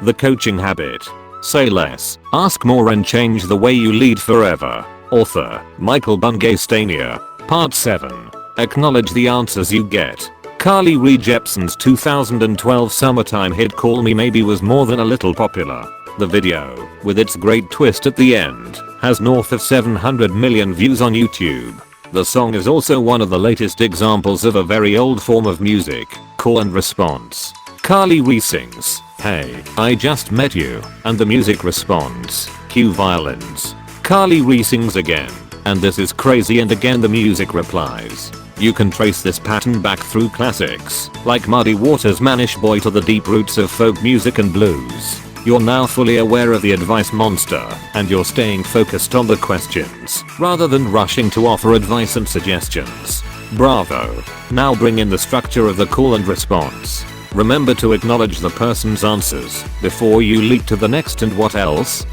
The Coaching Habit. Say less, ask more and change the way you lead forever. Author, Michael Bungay-Stanier. Part 7. Acknowledge the answers you get. Carly Rae Jepsen's 2012 summertime hit Call Me Maybe was more than a little popular. The video, with its great twist at the end, has north of 700 million views on YouTube. The song is also one of the latest examples of a very old form of music, call and response. Carly Rae sings, "Hey, I just met you," and the music responds, "Cue violins." Carly Rae sings again, "And this is crazy," and again the music replies. You can trace this pattern back through classics, like Muddy Waters' Manish Boy, to the deep roots of folk music and blues. You're now fully aware of the advice monster, and you're staying focused on the questions, rather than rushing to offer advice and suggestions. Bravo. Now bring in the structure of the call and response. Remember to acknowledge the person's answers before you leap to the next and what else.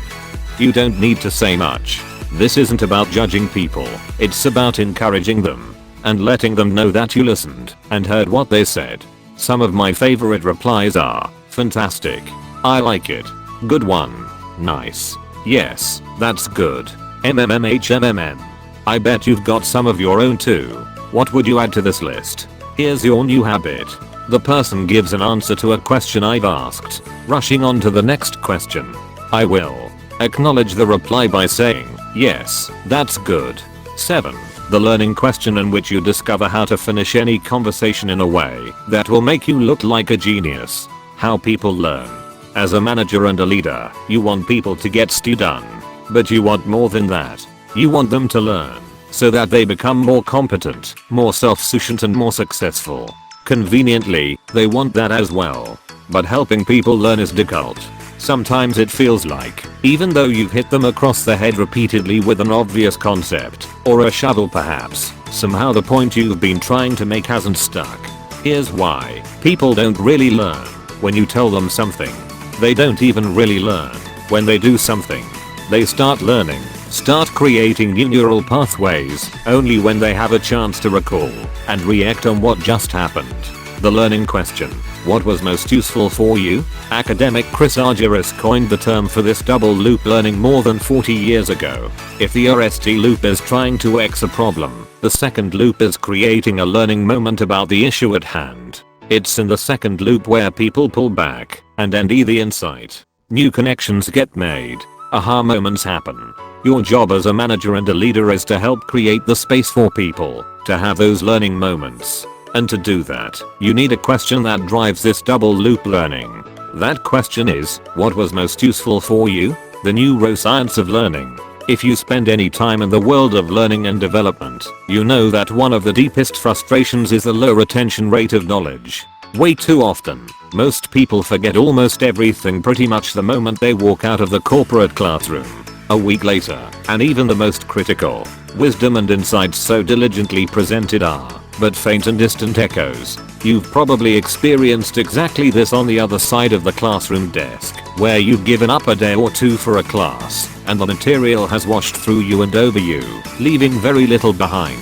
You don't need to say much. This isn't about judging people, it's about encouraging them and letting them know that you listened and heard what they said. Some of my favorite replies are, "Fantastic. I like it. Good one. Nice. Yes, that's good. MMMHMMM. I bet you've got some of your own too. What would you add to this list? Here's your new habit." The person gives an answer to a question I've asked, rushing on to the next question. I will acknowledge the reply by saying, "Yes, that's good." 7. The learning question, in which you discover how to finish any conversation in a way that will make you look like a genius. How people learn. As a manager and a leader, you want people to get stuff done. But you want more than that. You want them to learn, so that they become more competent, more self-sufficient and more successful. Conveniently, they want that as well. But helping people learn is difficult. Sometimes it feels like, even though you've hit them across the head repeatedly with an obvious concept, or a shovel perhaps, somehow the point you've been trying to make hasn't stuck. Here's why. People don't really learn when you tell them something. They don't even really learn when they do something. They start learning, start creating new neural pathways, only when they have a chance to recall and react on what just happened. The learning question. What was most useful for you? Academic Chris Argyris coined the term for this double loop learning more than 40 years ago. If the first loop is trying to X a problem, the second loop is creating a learning moment about the issue at hand. It's in the second loop where people pull back and end the insight. New connections get made. Aha moments happen. Your job as a manager and a leader is to help create the space for people to have those learning moments. And to do that, you need a question that drives this double loop learning. That question is, what was most useful for you? The neuroscience of learning. If you spend any time in the world of learning and development, you know that one of the deepest frustrations is the low retention rate of knowledge. Way too often, most people forget almost everything pretty much the moment they walk out of the corporate classroom. A week later, and even the most critical wisdom and insights so diligently presented are but faint and distant echoes. You've probably experienced exactly this on the other side of the classroom desk, where you've given up a day or two for a class, and the material has washed through you and over you, leaving very little behind.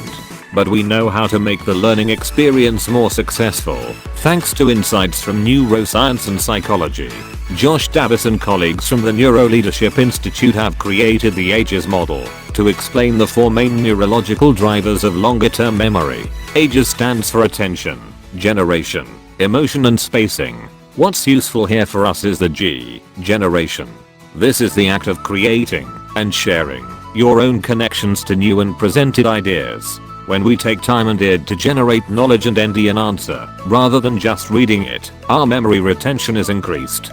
But we know how to make the learning experience more successful, thanks to insights from neuroscience and psychology. Josh Davis and colleagues from the Neuroleadership Institute have created the AGES model to explain the 4 main neurological drivers of longer-term memory. AGES stands for attention, generation, emotion and spacing. What's useful here for us is the G, generation. This is the act of creating and sharing your own connections to new and presented ideas. When we take time and id to generate knowledge and end an answer, rather than just reading it, our memory retention is increased.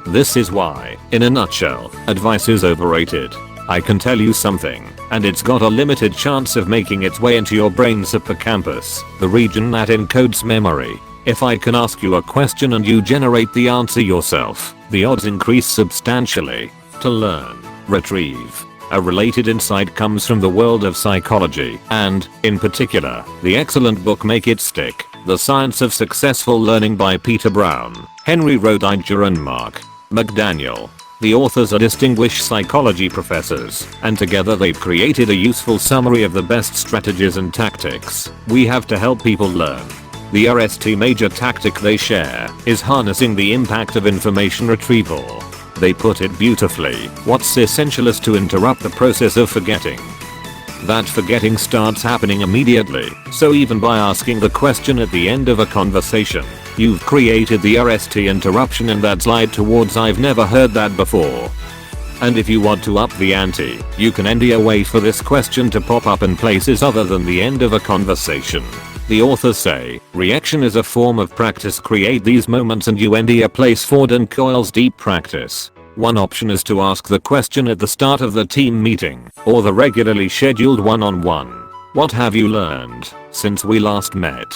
This is why, in a nutshell, advice is overrated. I can tell you something, and it's got a limited chance of making its way into your brain's hippocampus, the region that encodes memory. If I can ask you a question and you generate the answer yourself, the odds increase substantially. To learn, retrieve. A related insight comes from the world of psychology and, in particular, the excellent book Make It Stick, The Science of Successful Learning by Peter Brown, Henry Roediger and Mark McDaniel. The authors are distinguished psychology professors, and together they've created a useful summary of the best strategies and tactics we have to help people learn. The RST major tactic they share is harnessing the impact of information retrieval. They put it beautifully. What's essential is to interrupt the process of forgetting. That forgetting starts happening immediately, so even by asking the question at the end of a conversation, you've created the RST interruption and that slide towards "I've never heard that before." And if you want to up the ante, you can ND wait for this question to pop up in places other than the end of a conversation. The authors say, reaction is a form of practice. Create these moments and you ND a place forward and coils deep practice. One option is to ask the question at the start of the team meeting, or the regularly scheduled one-on-one. What have you learned since we last met?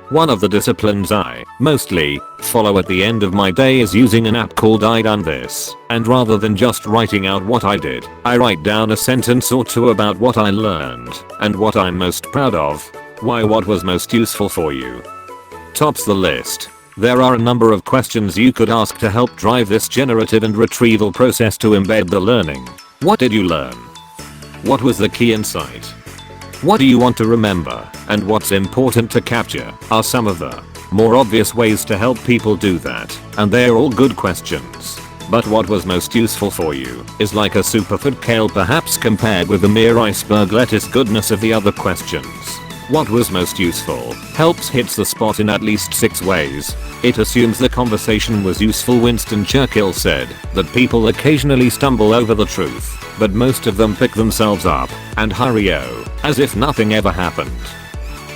One of the disciplines I mostly follow at the end of my day is using an app called I Done This, and rather than just writing out what I did, I write down a sentence or two about what I learned and what I'm most proud of. Why? What was most useful for you? Tops the list. There are a number of questions you could ask to help drive this generative and retrieval process to embed the learning. What did you learn? What was the key insight? What do you want to remember? And what's important to capture are some of the more obvious ways to help people do that, and they're all good questions. But what was most useful for you is like a superfood kale, perhaps, compared with the mere iceberg lettuce goodness of the other questions. What was most useful helps hits the spot in at least 6 ways. It assumes the conversation was useful. Winston Churchill said that people occasionally stumble over the truth, but most of them pick themselves up and hurry-o, as if nothing ever happened.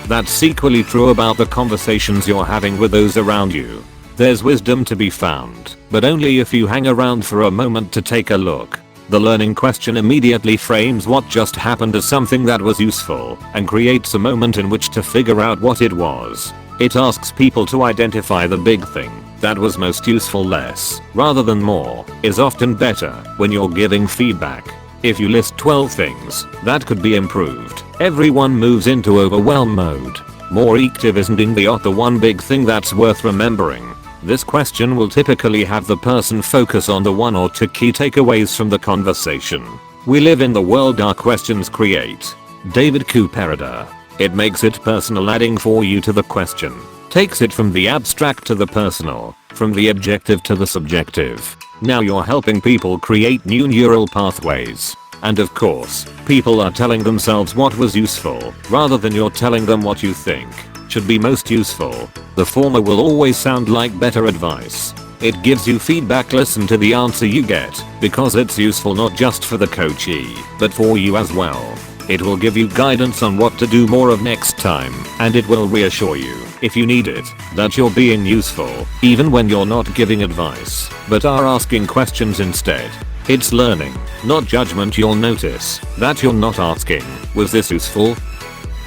That's equally true about the conversations you're having with those around you. There's wisdom to be found, but only if you hang around for a moment to take a look. The learning question immediately frames what just happened as something that was useful and creates a moment in which to figure out what it was. It asks people to identify the big thing that was most useful. Less rather than more is often better when you're giving feedback. If you list 12 things that could be improved, everyone moves into overwhelm mode. More effective isn't the one big thing that's worth remembering. This question will typically have the person focus on the 1 or 2 key takeaways from the conversation. We live in the world our questions create. David Cooperida. It makes it personal, adding for you to the question. Takes it from the abstract to the personal, from the objective to the subjective. Now you're helping people create new neural pathways. And of course, people are telling themselves what was useful, rather than you're telling them what you think should be most useful. The former will always sound like better advice. It gives you feedback. Listen to the answer you get, because it's useful not just for the coachee, but for you as well. It will give you guidance on what to do more of next time, and it will reassure you, if you need it, that you're being useful, even when you're not giving advice, but are asking questions instead. It's learning, not judgment. You'll notice that you're not asking, was this useful?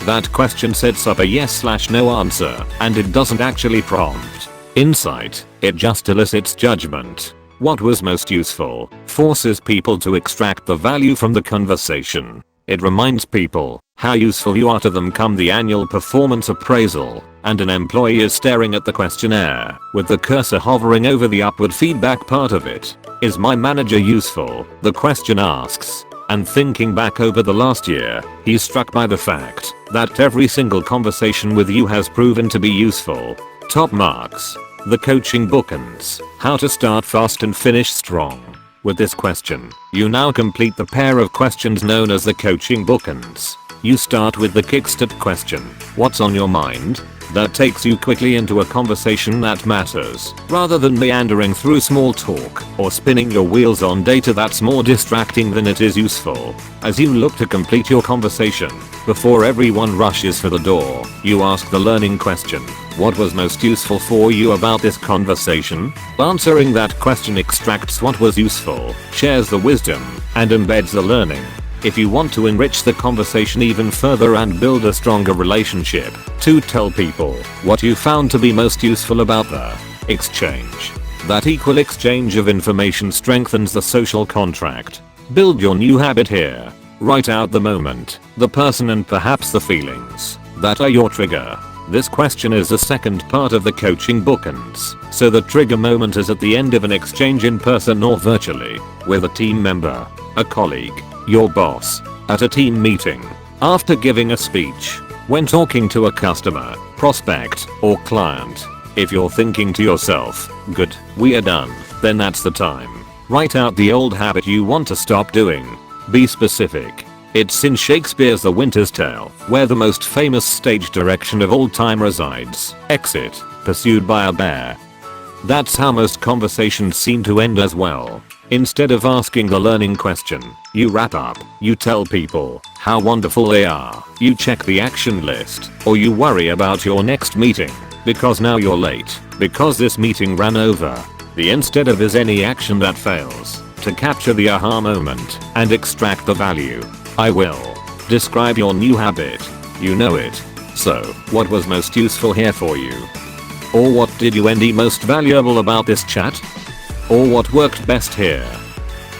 That question sets up a yes/no answer, and it doesn't actually prompt insight, it just elicits judgment. What was most useful forces people to extract the value from the conversation. It reminds people how useful you are to them. Come the annual performance appraisal, and an employee is staring at the questionnaire with the cursor hovering over the upward feedback part of it. Is my manager useful? The question asks. And thinking back over the last year, he's struck by the fact that every single conversation with you has proven to be useful. Top marks. The coaching bookends. How to start fast and finish strong. With this question, you now complete the pair of questions known as the coaching bookends. You start with the kickstart question. What's on your mind? That takes you quickly into a conversation that matters, rather than meandering through small talk or spinning your wheels on data that's more distracting than it is useful. As you look to complete your conversation, before everyone rushes for the door, you ask the learning question. What was most useful for you about this conversation? Answering that question extracts what was useful, shares the wisdom, and embeds the learning. If you want to enrich the conversation even further and build a stronger relationship, to tell people what you found to be most useful about the exchange. That equal exchange of information strengthens the social contract. Build your new habit here. Write out the moment, the person, and perhaps the feelings that are your trigger. This question is the second part of the coaching bookends, so the trigger moment is at the end of an exchange in person or virtually, with a team member, a colleague, your boss, at a team meeting, after giving a speech, when talking to a customer, prospect, or client. If you're thinking to yourself, good, we are done, then that's the time. Write out the old habit you want to stop doing. Be specific. It's in Shakespeare's The Winter's Tale, where the most famous stage direction of all time resides. Exit, pursued by a bear. That's how most conversations seem to end as well. Instead of asking the learning question, you wrap up, you tell people how wonderful they are, you check the action list, or you worry about your next meeting, because now you're late, because this meeting ran over. The instead of is any action that fails to capture the aha moment and extract the value. I will. Describe your new habit. You know it. So, what was most useful here for you? Or what did you find most valuable about this chat? Or what worked best here?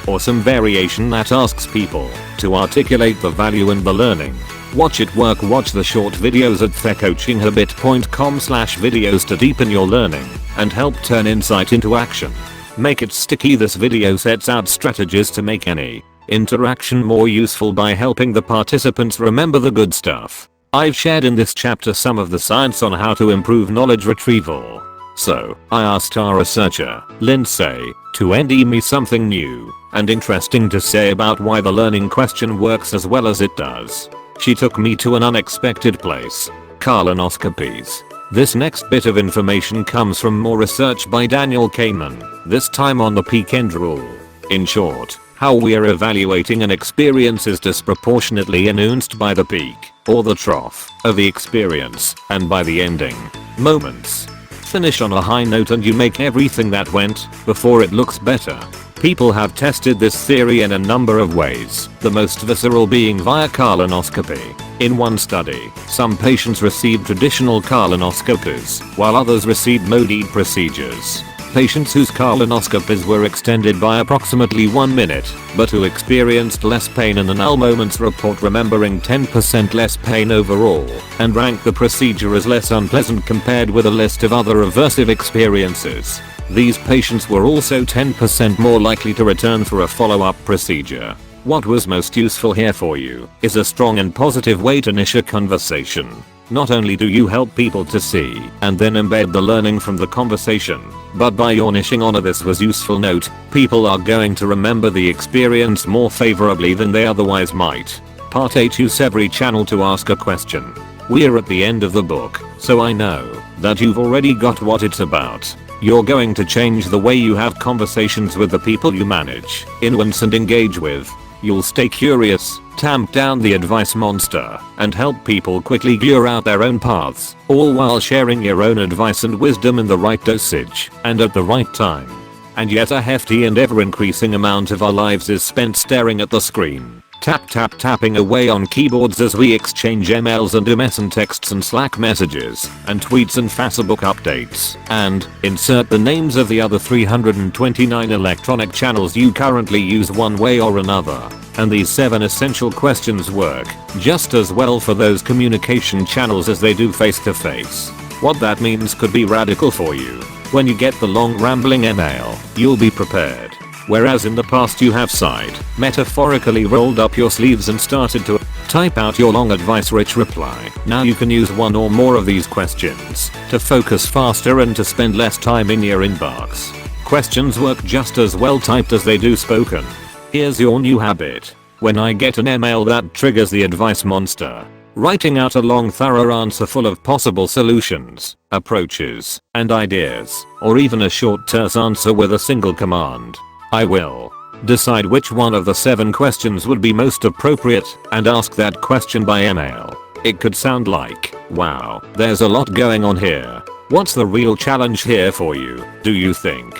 Or some variation that asks people to articulate the value in the learning. Watch it work. Watch the short videos at thecoachinghabit.com/videos to deepen your learning and help turn insight into action. Make it sticky. This video sets out strategies to make any interaction more useful by helping the participants remember the good stuff. I've shared in this chapter some of the science on how to improve knowledge retrieval. So, I asked our researcher, Lindsay, to send me something new and interesting to say about why the learning question works as well as it does. She took me to an unexpected place. Colonoscopies. This next bit of information comes from more research by Daniel Kahneman, this time on the peak end rule. In short, how we are evaluating an experience is disproportionately influenced by the peak, or the trough, of the experience, and by the ending moments. Finish on a high note and you make everything that went before it looks better. People have tested this theory in a number of ways, the most visceral being via colonoscopy. In one study, some patients received traditional colonoscopies, while others received MODID procedures. Patients whose colonoscopies were extended by approximately 1 minute, but who experienced less pain in the null moments report remembering 10% less pain overall, and rank the procedure as less unpleasant compared with a list of other aversive experiences. These patients were also 10% more likely to return for a follow-up procedure. What was most useful here for you is a strong and positive way to initiate a conversation. Not only do you help people to see and then embed the learning from the conversation, but by your niching on this was useful note, people are going to remember the experience more favorably than they otherwise might. Part 8. Use every channel to ask a question. We're at the end of the book, so I know that you've already got what it's about. You're going to change the way you have conversations with the people you manage, influence and engage with. You'll stay curious, tamp down the advice monster, and help people quickly figure out their own paths, all while sharing your own advice and wisdom in the right dosage and at the right time. And yet a hefty and ever increasing amount of our lives is spent staring at the screen. Tapping away on keyboards as we exchange emails and MSN texts and Slack messages, and tweets and Facebook updates, and insert the names of the other 329 electronic channels you currently use one way or another. And these 7 essential questions work just as well for those communication channels as they do face to face. What that means could be radical for you. When you get the long rambling email, you'll be prepared. Whereas in the past you have sighed, metaphorically rolled up your sleeves and started to type out your long advice-rich reply. Now you can use one or more of these questions to focus faster and to spend less time in your inbox. Questions work just as well typed as they do spoken. Here's your new habit. When I get an email that triggers the advice monster, writing out a long thorough answer full of possible solutions, approaches, and ideas, or even a short terse answer with a single command. I will decide which one of the 7 questions would be most appropriate and ask that question by email. It could sound like, wow, there's a lot going on here. What's the real challenge here for you, do you think?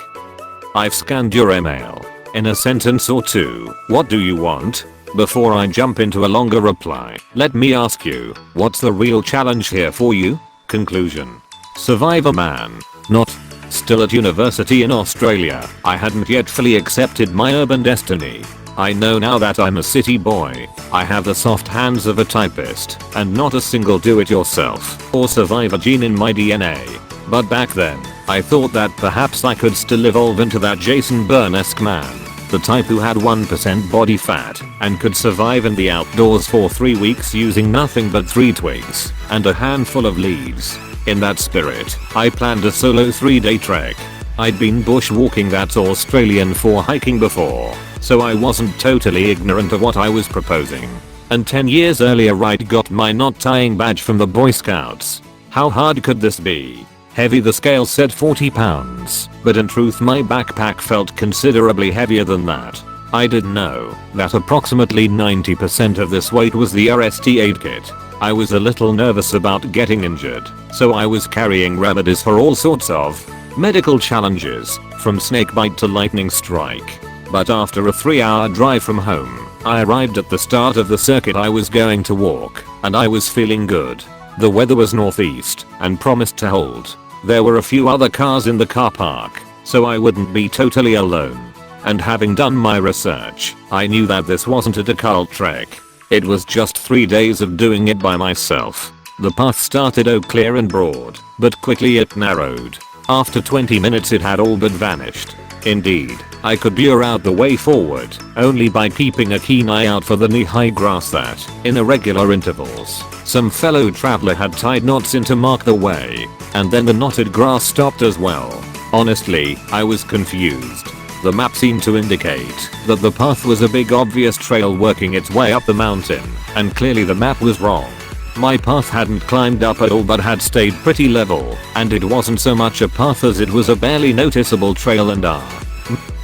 I've scanned your email. In a sentence or two, what do you want? Before I jump into a longer reply, let me ask you, what's the real challenge here for you? Conclusion. Survivor man. Not. Still at university in Australia, I hadn't yet fully accepted my urban destiny. I know now that I'm a city boy. I have the soft hands of a typist, and not a single do-it-yourself or survivor gene in my DNA. But back then, I thought that perhaps I could still evolve into that Jason Bourne-esque man. The type who had 1% body fat and could survive in the outdoors for 3 weeks using nothing but 3 twigs and a handful of leaves. In that spirit, I planned a solo 3-day trek. I'd been bushwalking that Australian for hiking before, so I wasn't totally ignorant of what I was proposing. And 10 years earlier I'd got my knot tying badge from the Boy Scouts. How hard could this be? Heavy, the scale said 40 pounds, but in truth my backpack felt considerably heavier than that. I didn't know that approximately 90% of this weight was the RST aid kit. I was a little nervous about getting injured, so I was carrying remedies for all sorts of medical challenges, from snakebite to lightning strike. But after a 3-hour drive from home, I arrived at the start of the circuit I was going to walk, and I was feeling good. The weather was northeast and promised to hold. There were a few other cars in the car park, so I wouldn't be totally alone. And having done my research, I knew that this wasn't a difficult trek. It was just 3 days of doing it by myself. The path started clear and broad, but quickly it narrowed. After 20 minutes it had all but vanished. Indeed, I could lure out the way forward only by keeping a keen eye out for the knee-high grass that, in irregular intervals, some fellow traveler had tied knots in to mark the way, and then the knotted grass stopped as well. Honestly, I was confused. The map seemed to indicate that the path was a big obvious trail working its way up the mountain, and clearly the map was wrong. My path hadn't climbed up at all but had stayed pretty level, and it wasn't so much a path as it was a barely noticeable trail, and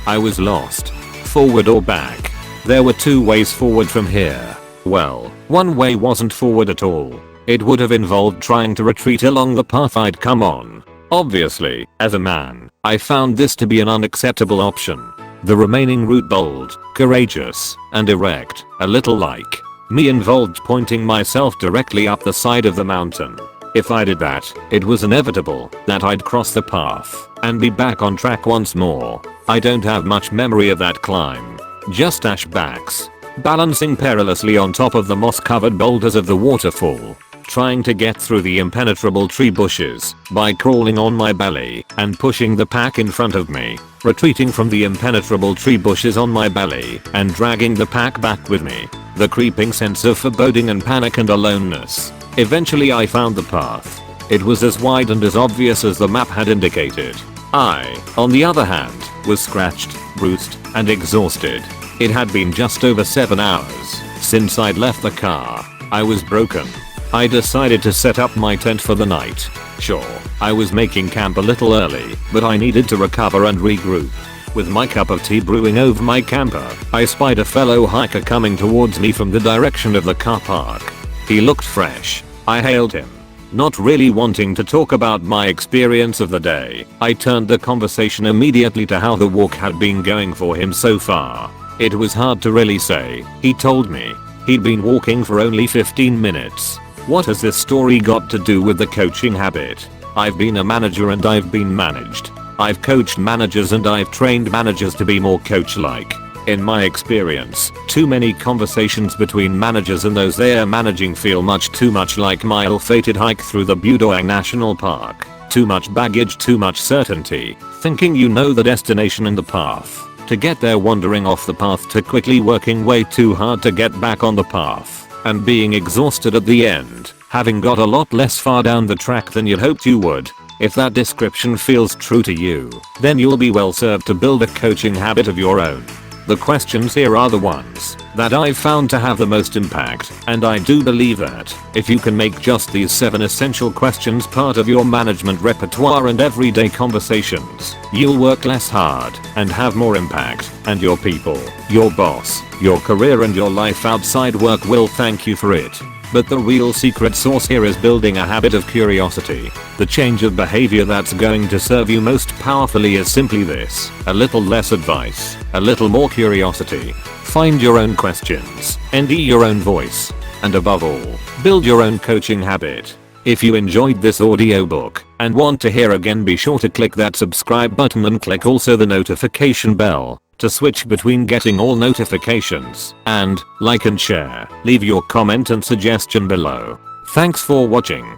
I was lost. Forward or back? There were 2 ways forward from here. Well, one way wasn't forward at all. It would have involved trying to retreat along the path I'd come on. Obviously, as a man, I found this to be an unacceptable option. The remaining route bold, courageous, and erect, a little like me, involved pointing myself directly up the side of the mountain. If I did that, it was inevitable that I'd cross the path and be back on track once more. I don't have much memory of that climb. Just ashbacks, balancing perilously on top of the moss-covered boulders of the waterfall, trying to get through the impenetrable tree bushes by crawling on my belly and pushing the pack in front of me, retreating from the impenetrable tree bushes on my belly and dragging the pack back with me. The creeping sense of foreboding and panic and aloneness. Eventually I found the path. It was as wide and as obvious as the map had indicated. I, on the other hand, was scratched, bruised, and exhausted. It had been just over 7 hours since I'd left the car. I was broken. I decided to set up my tent for the night. Sure, I was making camp a little early, but I needed to recover and regroup. With my cup of tea brewing over my camper, I spied a fellow hiker coming towards me from the direction of the car park. He looked fresh. I hailed him. Not really wanting to talk about my experience of the day, I turned the conversation immediately to how the walk had been going for him so far. It was hard to really say. He told me he'd been walking for only 15 minutes. What has this story got to do with the coaching habit? I've been a manager and I've been managed. I've coached managers and I've trained managers to be more coach-like. In my experience, too many conversations between managers and those they're managing feel much too much like my ill-fated hike through the Budoang National Park. Too much baggage, too much certainty, thinking you know the destination and the path. To get there, wandering off the path to quickly working way too hard to get back on the path, and being exhausted at the end, having got a lot less far down the track than you'd hoped you would. If that description feels true to you, then you'll be well served to build a coaching habit of your own. The questions here are the ones that I've found to have the most impact, and I do believe that if you can make just these 7 essential questions part of your management repertoire and everyday conversations, you'll work less hard and have more impact, and your people, your boss, your career and your life outside work will thank you for it. But the real secret sauce here is building a habit of curiosity. The change of behavior that's going to serve you most powerfully is simply this: a little less advice, a little more curiosity. Find your own questions, and your own voice. And above all, build your own coaching habit. If you enjoyed this audiobook and want to hear again, be sure to click that subscribe button and click also the notification bell to switch between getting all notifications, and like and share. Leave your comment and suggestion below. Thanks for watching.